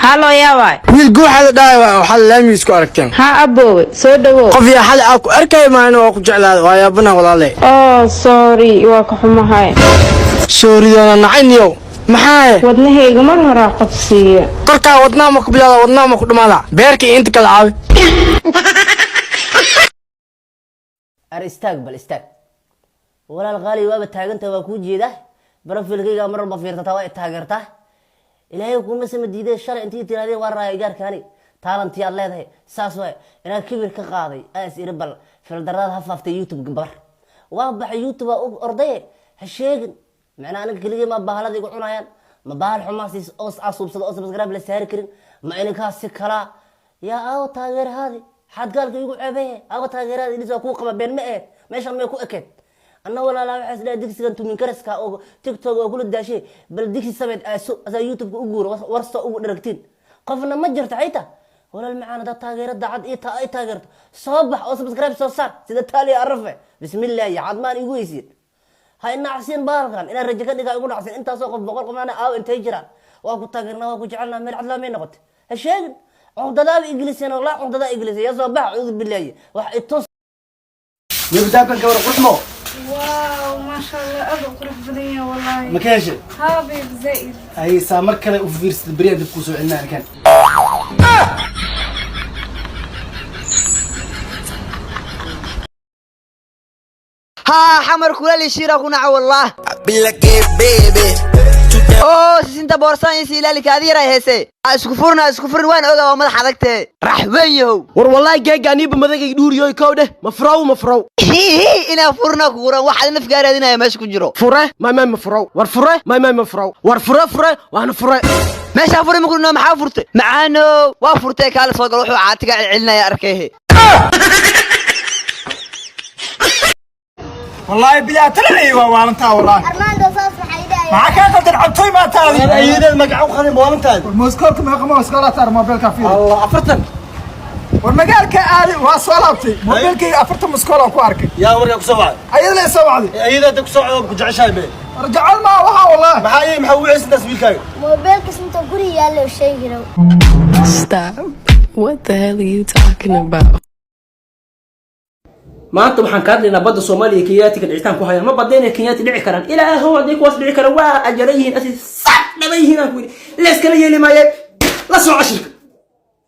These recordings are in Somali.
halo yaa waay wiil guuxada dhaay waxa laami isku aragteen ha aboowe soo dhawow qof yaa xal ku arkay maana oo ku jeclaad waa yaabana walaale oh sorry waa ka xumahay sooriyana nacayniyo maxaa wadnahayga mar hore qabsiye korka wadnaha ma ku bilaada wadnaha ma ku dhamaada beerka inta kala caawi استاق بالاستاق ولا الغالي وابا تاغنتا waa ku jeeda barafilkayga mar walba fiirtata waa taageerta ilaahay ku masama diiday shalay intii tiraadeen waa raay gaarkaani taalantii aad leedahay saas way inaa kibir ka qaaday aas irbal fil darada hafaftay youtube gabar waa baxay youtube orday ha sheegin macna aniga kaliya ma bahalada igu cunayaan ma bahal xumaasiis oo asubsado oo subscribe la saari karin ma inka si kala yaa aw taageer haadi حد قال يقول عبيه أبغى تغييرات اللي سووا قبل بين مئة ماشي ما يكون أكيد أنا ولا لا أحس لا ديكس كنتم من كرسكا أو تيك توك أو كل ده شيء بل ديكس سمعت زي يوتيوب أقول ورثة أو درجتين قفنا متجر تعيته ولا المعانا ده تغييرات ده عاد إيه تغيرت صباح أو سبسكرايب صار سيد التالي أعرفه بسم الله يا عاد ما يقول يصير هاي النعسين بارغان إن الرجال اللي يقول نعسين أنت سوق بقول معنا أو أنت يجران وأكو تغيرنا وأكو جعلنا ملعب لا مين نقط هالشيء عقدة إنجليزية والله عقدة إنجليزية يا صباح أعوذ بالله واحد تص يبدأ بالكورة قسمه واو ما شاء الله أبو قرح بدنيا والله مكاشر حبيب زائر أي سامر كلا وفيرس البريد بكوسو عنا كان ها حمر كل الشيرة كنا والله بالك بيبي اوه سنت بورسان يسيلا لك هذه راي هسه اسكفرنا وين اوغا مدح حدقته رحبيو ور والله جاجاني بمدغ دوريو كوده مفرو انا فرنا كورا واحد نفقارادنا ماشي كجرو فره ما مفرو ور فره ما مفرو ور فره وانا فره ماشي افر ما كنا ما فرته معانو وا فرته كاله سو غلو عاتق علنا يا اركيه والله بلا تلعي وانتا والله أرماندو صوص حيداي معك أنت العبتوي ما تالي انا ايده المقعو خلي موانتا الموسكولك ما يقوم موسكولات موبيل كافي الله افرتن والمقال كآلي وصلابتي موبيلك افرت موسكولا كوارك يا ورقه كسوعد ايد لي سوعدي ايده دك سوعد كجعشاي به رجع ما وها والله maxay maxawis nasbiilkaaga موبيلك سنت غوري يالو شيء هنا Stop. What the hell are you talking about? maanta waxaan ka hadlaynaa badda Soomaaliya Kenyaatiga dhicitaan ku hayaan ma badayna Kenyaati dhici karaan ilaa hoo hadii kuwaas dhici kara waa ajarayihiin asi sax dhabayhiin aan ku yiri lees kala yeeli maayeen la soo cashirka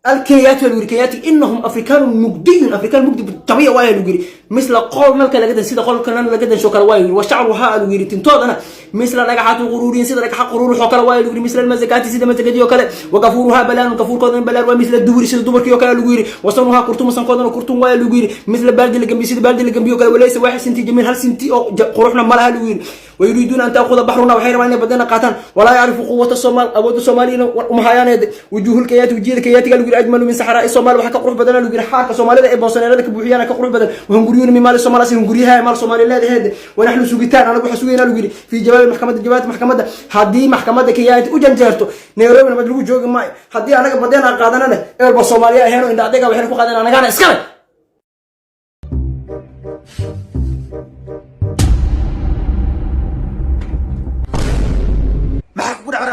الكيات والوركيات إنهم أفريكان مجدين أفريكان مجد بالطبيعة وايد وجري مثل قول ملك لجدا سيدا قول كلام لجدا شوكر وايد وشعرها وجري تنتظر أنا مثل نجاحات غرورين سيدا نجاح غرور حكر وايد وجري مثل المزكات سيدا مزكات يوكل وكفورها بلان وكفور كودن بلان ومثل الدور سيدا دور كيوكل وجري وصنوها كرتون مثلا كودن وكرتون وايد وجري مثل البلد اللي جنبي سيدا البلد اللي جنبي يوكل وليس واحد سنتي جميل هل سنتي أو قروحنا مالها وجري ويريدون أن تأخذ بحرنا وحيران بدنا قاتان ولا يعرف قوة الصومال أبود الصوماليين ومحيان وجوه الكيات وجيل الكيات قالوا أجمل من صحراء الصومال وحكى قروح بدنا لو حاك الصومال إبن صنعنا لك بوحيانا كقروح بدن وهم قريون من مال الصومال أصير قريها مال الصومال لا هذا ونحن سوقتان أنا بحسوينا لو في جبال محكمة هذه محكمة كيات وجنجرته نيروبي لما تلقوا جوج ماي هذه أنا بدنا قادنا إبن الصومالية هنا عند عديك وحنا فوق قادنا أنا كان إسكال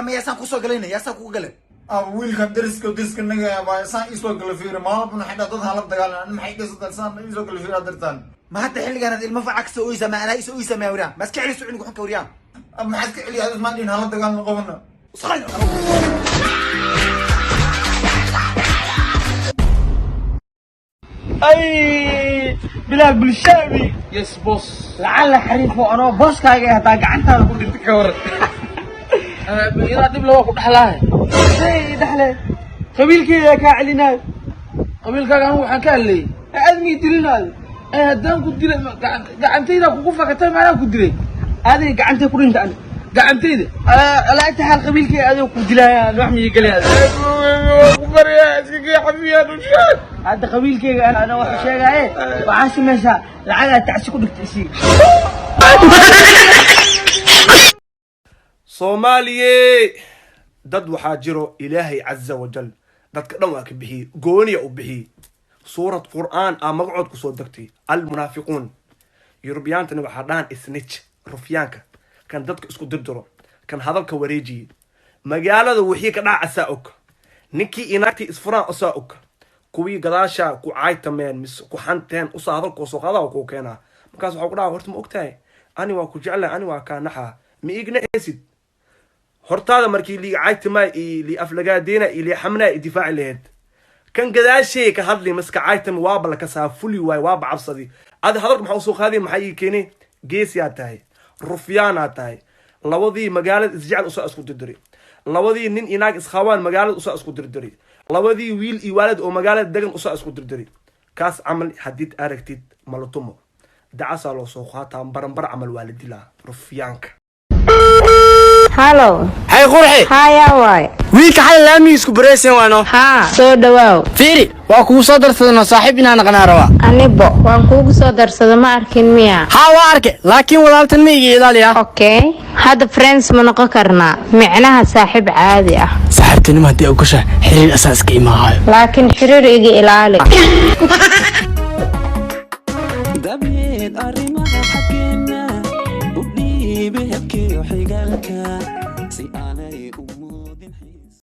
ما يسان كوسو غلين يسان كو غلين ويل كان درسك نغا ما يسان ايسو غلفير ما بن حدا دد حلب دغال ان ما حيدس دلسان ايسو غلفير درتان ما حتى حلقان ilma fac soo isma ana isoo isma wariyan mas ka celiso cunug xun ka wariyan ما حد كعلي هذا ما دين حلب دغال نقبنا صخل اي بلال بالشعبي يس بوس لعل حريف وانا بوس كاغا هدا غعنتا ku dhinta ka war ila dib loo ku dhaxlaa ay dhaxlay qabiilkii ka celinaa qabiilkaaga anu waxaan ka hadlay admi dilinaad ay hadan ku dilay gacantayda kugu fakatay maana ku dilay aday gacantay ku dhinta gacantayda la inta hal qabiilkii aday ku dilaya wax mi galay ku qariya iska xafiyad u sheeg hada qabiilkayga ana wax sheegay waxaan sameeyay lacag tacsi ku dhigtay Soomaaliye dad waxaa jiro Ilaahay Azza wa Jal dadka dhan waa ka bixiyay gooniya u bixiyay suurad Qur'aan ah magacood ku soo degtay al munaafiquun Yurubiyaantana waxa dhaan snitch rufyaanka kan dadka isku dirdiro kan hadalka wareejiye magaalada wixii ka dhacaysa og ninkii inaagtii isfuraan usaa og kuwii gadaasha ku caaytameen mis ku xanteen usaa hadalkoo soo qaadaa kuu keenaa markaas waxaa ku dhaha horta ma ogtahay ani waa ku jeclahay ani waa kaa naxaa ma igna eesid hortaada markii lii caaytamaa iyo lii aflagaadeena iyo lii xamnaa i difaaci lahayd kan gadaashey ka hadli maska caaytami waaba la kasaa fuli waay waaba cabsadi adi hadalka maxaa usoo qaadiya maxaa ii keenay geesiyaa tahay rufyaanaa tahay labadii magaalada isjecel usaa isku dirdiri labadii nin inaag isqabaan magaalada usaa isku dirdiri labadii wiil iyo waalid oo magaalada degan usaa isku dirdiri kaas camal hadid aragtid malatumo dacasaa loo soo qaataa baranbar camal waa la dilaa rufyaanka halo hay qurxi haya waay wiilka xal laami isku bareyseen waano haa soo dhawaaw fiiri waa kugu soo darsadana saaxiib inaan naqanaa rabaa anibo waan kuugu soo darsada ma arkin miya haa waa arke laakiin walaaltan ma iga ilaaliya okay hadda friends ma noqon karnaa micnaha saaxiib caadi ah saaxiibtinimo haddii u gasha xiriir asaaska imaahayo laakiin xiriir iga ilaali dabeed arrimaha xageena u dhiibe habkii xigaalka si aanay u moodin